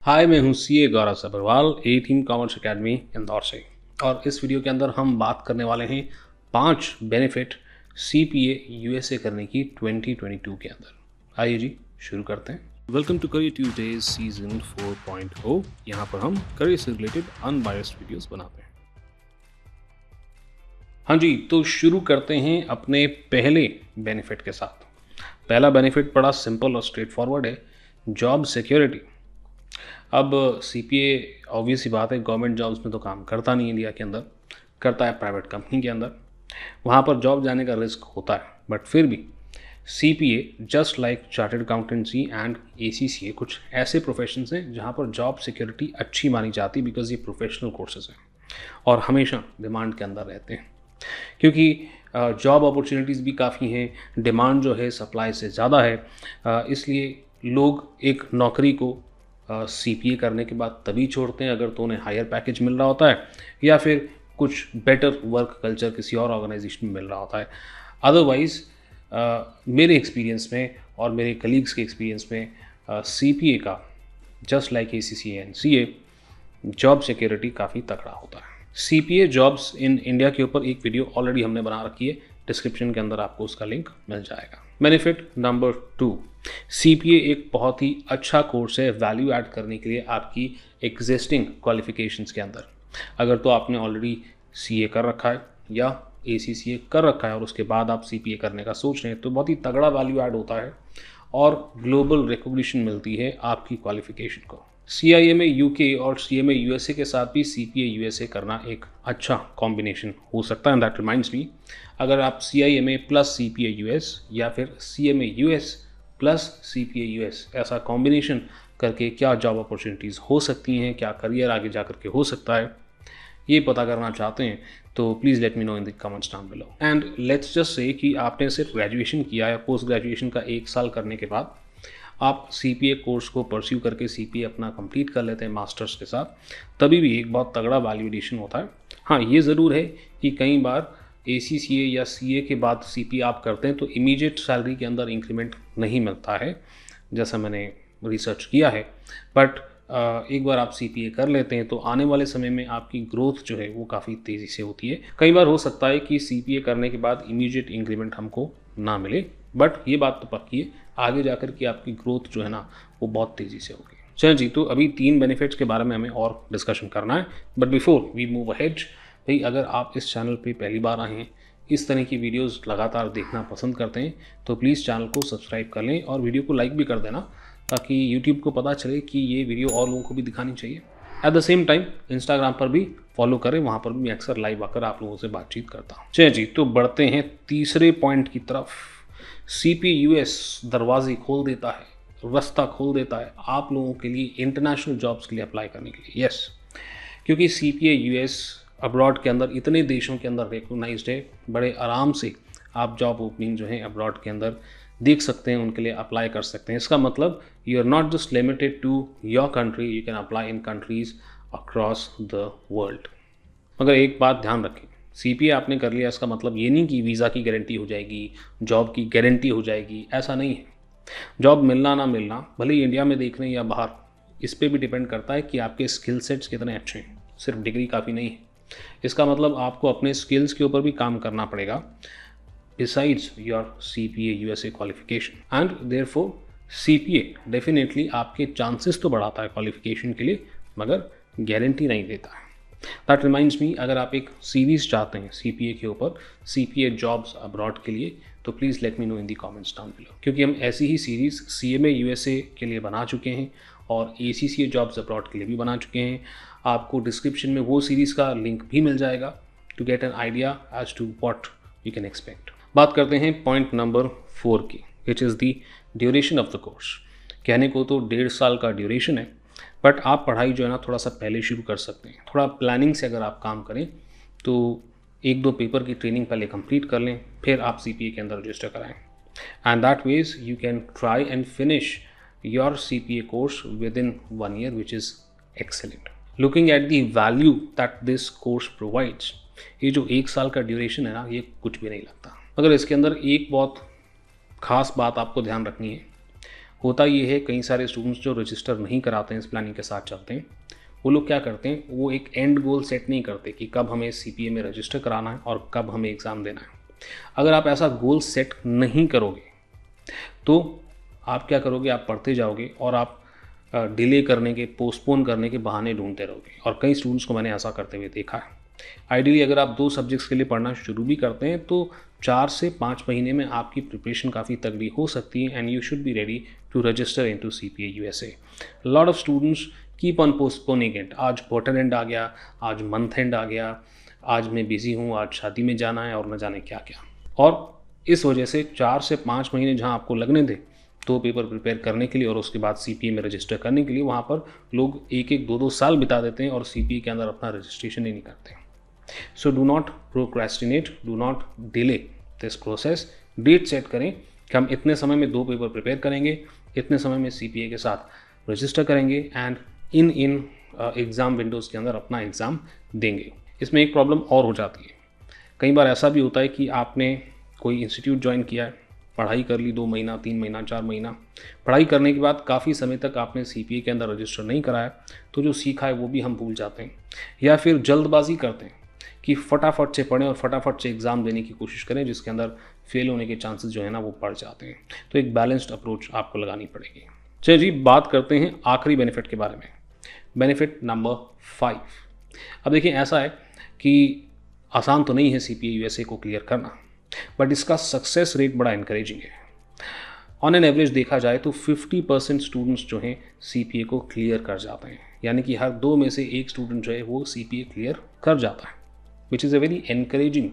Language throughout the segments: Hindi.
हाय, मैं हूँ सीए गौरव सब्रवाल, ए टीम कॉमर्स एकेडमी इंदौर से। और इस वीडियो के अंदर हम बात करने वाले हैं 5 बेनिफिट सीपीए यूएसए करने की 2022 के अंदर। आइए जी शुरू करते हैं। Welcome to career Tuesdays season 4.0। यहाँ पर हम करियर से रिलेटेड अनबायस्ड वीडियोस बनाते हैं। हाँ जी, तो शुरू करते हैं अपने पहले बेनिफिट के साथ। पहला बेनिफिट बड़ा सिंपल और स्ट्रेट फॉरवर्ड है, जॉब सिक्योरिटी। अब सीपीए ऑब्वियस सी बात है, गवर्नमेंट जॉब्स में तो काम करता नहीं इंडिया के अंदर, करता है प्राइवेट कंपनी के अंदर। वहाँ पर जॉब जाने का रिस्क होता है, बट फिर भी CPA just like chartered accountancy and ACCA कुछ ऐसे प्रोफेशंस हैं जहाँ पर जॉब सिक्योरिटी अच्छी मानी जाती, बिकॉज ये प्रोफेशनल कोर्सेज हैं और हमेशा डिमांड के अंदर रहते हैं, क्योंकि जॉब अपॉर्चुनिटीज़ भी काफ़ी हैं, डिमांड जो है सप्लाई से ज़्यादा है। इसलिए लोग एक नौकरी को सीपीए करने के बाद तभी छोड़ते हैं अगर तो उन्हें हायर पैकेज मिल रहा होता है या फिर कुछ बेटर वर्क कल्चर किसी और ऑर्गेनाइजेशन में मिल रहा होता है। अदरवाइज़ मेरे एक्सपीरियंस में और मेरे कलीग्स के एक्सपीरियंस में सीपीए का just like ACCA and CA job security काफ़ी तगड़ा होता है। सीपीए जॉब्स इन इंडिया के ऊपर एक वीडियो ऑलरेडी हमने बना रखी है, डिस्क्रिप्शन के अंदर आपको उसका लिंक मिल जाएगा। बेनिफिट नंबर 2, सीपीए एक बहुत ही अच्छा कोर्स है वैल्यू ऐड करने के लिए आपकी एग्जिस्टिंग क्वालिफिकेशंस के अंदर। अगर तो आपने ऑलरेडी सीए कर रखा है या एसीसीए कर रखा है और उसके बाद आप सीपीए करने का सोच रहे हैं, तो बहुत ही तगड़ा वैल्यू ऐड होता है और ग्लोबल रिकॉग्निशन मिलती है आपकी क्वालिफिकेशन को। सीआईएमए यूके और सीएमए यूएसए के साथ भी सीपीए यूएसए करना एक अच्छा कॉम्बिनेशन हो सकता है। दैट रिमाइंड्स मी, अगर आप सीआईएमए प्लस सीपीए यूएस या फिर CMA US plus CPA US ऐसा कॉम्बिनेशन करके क्या जॉब अपॉर्चुनिटीज़ हो सकती हैं, क्या करियर आगे जा करके हो सकता है, ये पता करना चाहते हैं तो please let me know in the comments down below. And let's just say कि आपने सिर्फ ग्रेजुएशन किया या पोस्ट ग्रेजुएशन का 1 साल करने के बाद आप सीपीए कोर्स को परस्यू करके सीपीए अपना कंप्लीट कर लेते हैं मास्टर्स के साथ, तभी भी एक बहुत तगड़ा वैल्यूएशन होता है। हाँ, ये ज़रूर है कि कई बार एसीसीए या सीए के बाद सीपीए आप करते हैं तो इमीडिएट सैलरी के अंदर इंक्रीमेंट नहीं मिलता है, जैसा मैंने रिसर्च किया है। बट एक बार आप सीपीए कर लेते हैं तो आने वाले समय में आपकी ग्रोथ जो है वो काफ़ी तेज़ी से होती है। कई बार हो सकता है कि सीपीए करने के बाद इमीडिएट इंक्रीमेंट हमको ना मिले, बट ये बात तो पक्की है, आगे जाकर के आपकी ग्रोथ जो है ना वो बहुत तेज़ी से होगी। चलिए जी, तो अभी 3 बेनिफिट्स के बारे में हमें और डिस्कशन करना है, but before we move ahead, भाई अगर आप इस चैनल पे पहली बार आए हैं, इस तरह की वीडियोस लगातार देखना पसंद करते हैं, तो प्लीज़ चैनल को सब्सक्राइब कर लें और वीडियो को लाइक भी कर देना, ताकि यूट्यूब को पता चले कि ये वीडियो और लोगों को भी दिखानी चाहिए। At the same time Instagram पर भी फॉलो करें, वहाँ पर भी मैं अक्सर लाइव आकर आप लोगों से बातचीत करता हूँ। चलिए जी, तो बढ़ते हैं तीसरे पॉइंट की तरफ। सीपीए यूएस दरवाजे खोल देता है, रास्ता खोल देता है आप लोगों के लिए इंटरनेशनल जॉब्स के लिए अप्लाई करने के लिए। यस, क्योंकि सीपीए यूएस अब्रॉड के अंदर इतने देशों के अंदर रिकॉग्नाइज्ड है, बड़े आराम से आप जॉब ओपनिंग जो है अब्रॉड के अंदर देख सकते हैं, उनके लिए अप्लाई कर सकते हैं। इसका मतलब you are not just limited to your country, you can apply in countries across the world. मगर एक बात ध्यान रखें, सीपीए आपने कर लिया इसका मतलब ये नहीं कि वीज़ा की गारंटी हो जाएगी, जॉब की गारंटी हो जाएगी, ऐसा नहीं है। जॉब मिलना ना मिलना, भले ही इंडिया में देख रहे हैं या बाहर, इस पर भी डिपेंड करता है कि आपके स्किल सेट्स कितने अच्छे हैं। सिर्फ डिग्री काफ़ी नहीं है, इसका मतलब आपको अपने स्किल्स के ऊपर भी काम करना पड़ेगा besides your CPA USA qualification, and therefore CPA definitely आपके चांसेस तो बढ़ाता है क्वालिफिकेशन के लिए, मगर गारंटी नहीं देता है। दैट रिमाइंड्स मी, अगर आप एक सीरीज़ चाहते हैं CPA के ऊपर, CPA जॉब्स अब्रॉड के लिए, तो please let me know in the comments down below, क्योंकि हम ऐसी ही सीरीज़ CMA USA के लिए बना चुके हैं और ACCA जॉब्स अब्रॉड के लिए भी बना चुके हैं। आपको डिस्क्रिप्शन में वो सीरीज़ का लिंक भी मिल जाएगा to get an idea as to what you can expect. बात करते हैं पॉइंट नंबर 4 की, which is the duration of the course. कहने को तो 1.5 साल का ड्यूरेशन है, बट आप पढ़ाई जो है ना थोड़ा सा पहले शुरू कर सकते हैं। थोड़ा प्लानिंग से अगर आप काम करें तो 1-2 पेपर की ट्रेनिंग पहले कंप्लीट कर लें, फिर आप सीपीए के अंदर रजिस्टर कराएं, and that ways you can try and finish your CPA course with in 1 year, which is excellent. Looking at the value that this course provides, ये जो 1 साल का ड्यूरेशन है ना, ये कुछ भी नहीं लगता। मगर इसके अंदर एक बहुत ख़ास बात आपको ध्यान रखनी है, होता ये है कई सारे स्टूडेंट्स जो रजिस्टर नहीं कराते हैं, इस प्लानिंग के साथ चलते हैं, वो लोग क्या करते हैं, वो एक एंड गोल सेट नहीं करते कि कब हमें CPA में रजिस्टर कराना है और कब हमें एग्ज़ाम देना है। अगर आप ऐसा गोल सेट नहीं करोगे तो आप क्या करोगे, आप पढ़ते जाओगे और आप डिले करने के, पोस्टपोन करने के बहाने ढूंढते रहोगे। और कई स्टूडेंट्स को मैंने ऐसा करते हुए देखा है। आइडियली अगर आप 2 सब्जेक्ट्स के लिए पढ़ना शुरू भी करते हैं तो 4 से 5 महीने में आपकी प्रिपरेशन काफ़ी तगड़ी हो सकती है and you should be ready to register into CPA USA। Lot of students keep on postponing it. आज क्वार्टर एंड आ गया, आज मंथ एंड आ गया, आज मैं बिज़ी हूँ, आज शादी में जाना है और न जाने क्या क्या। और इस वजह से 4 से 5 महीने जहाँ आपको लगने थे 2 पेपर प्रिपेयर करने के लिए और उसके बाद CPA में रजिस्टर करने के लिए, वहाँ पर लोग 1-1, 2-2 साल बिता देते हैं और CPA के अंदर अपना रजिस्ट्रेशन ही नहीं करते। So do not procrastinate, do not delay this process. Date set करें कि हम इतने समय में 2 पेपर प्रिपेयर करेंगे, इतने समय में CPA के साथ रजिस्टर करेंगे एंड इन एग्ज़ाम विंडोज़ के अंदर अपना एग्ज़ाम देंगे। इसमें एक प्रॉब्लम और हो जाती है। कई बार ऐसा भी होता है कि आपने कोई इंस्टीट्यूट ज्वाइन किया है, पढ़ाई कर ली 2 महीना, 3 महीना, 4 महीना, पढ़ाई करने के बाद काफ़ी समय तक आपने CPA के अंदर रजिस्टर नहीं कराया, तो जो सीखा है वो भी हम भूल जाते हैं। या फिर जल्दबाजी करते हैं कि फटाफट से पढ़ें और फटाफट से एग्ज़ाम देने की कोशिश करें, जिसके अंदर फेल होने के चांसेस जो है ना वो बढ़ जाते हैं। तो एक बैलेंस्ड अप्रोच आपको लगानी पड़ेगी। चलिए जी, बात करते हैं आखिरी बेनिफिट के बारे में, बेनिफिट नंबर 5। अब देखिए, ऐसा है कि आसान तो नहीं है CPA USA को क्लियर करना, बट इसका सक्सेस रेट बड़ा इनकरेजिंग है। ऑन एन एवरेज देखा जाए तो 50% स्टूडेंट्स जो हैं CPA को क्लियर कर जाते हैं, यानी कि हर 2 में से 1 स्टूडेंट जो है वो CPA क्लियर कर जाता है, which is a very encouraging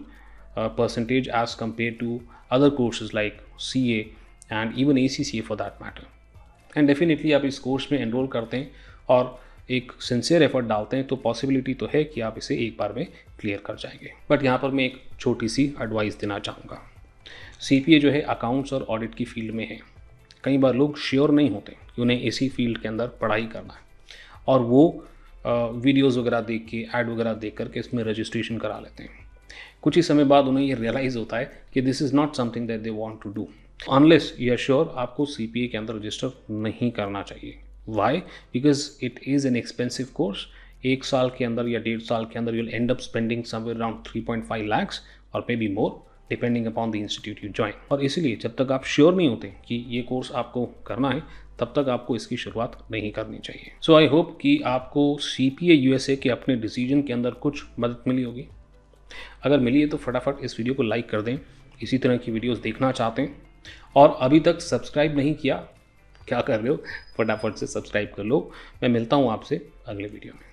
percentage as compare to other courses like CA and even ACCA for that matter. And definitely आप इस कोर्स में एनरोल करते हैं और एक सिंसियर एफर्ट डालते हैं तो पॉसिबिलिटी तो है कि आप इसे एक बार में क्लियर कर जाएंगे। बट यहाँ पर मैं एक छोटी सी एडवाइस देना चाहूँगा। CPA जो है अकाउंट्स और ऑडिट की फील्ड में है। कई बार लोग श्योर नहीं होते कि उन्हें इसी फील्ड के अंदर पढ़ाई करना है और वो वीडियोज़ वगैरह देख के, ऐड वगैरह देख करके इसमें रजिस्ट्रेशन करा लेते हैं। कुछ ही समय बाद उन्हें ये रियलाइज़ होता है कि this is not something that they want to do. Unless you are sure, आपको CPA के अंदर रजिस्टर नहीं करना चाहिए। Why? Because it is an expensive course. 1 साल के अंदर या 1.5 साल के अंदर you will end up spending somewhere around 3.5 lakhs और may be more depending upon the institute you join. और इसीलिए जब तक आप श्योर नहीं होते कि ये कोर्स आपको करना है, तब तक आपको इसकी शुरुआत नहीं करनी चाहिए। सो आई होप कि आपको CPA USA के अपने डिसीजन के अंदर कुछ मदद मिली होगी। अगर मिली है तो फटाफट इस वीडियो को लाइक कर दें। इसी तरह की वीडियोस देखना चाहते हैं और अभी तक सब्सक्राइब नहीं किया, क्या कर रहे हो, फटाफट से सब्सक्राइब कर लो। मैं मिलता हूँ आपसे अगले वीडियो में।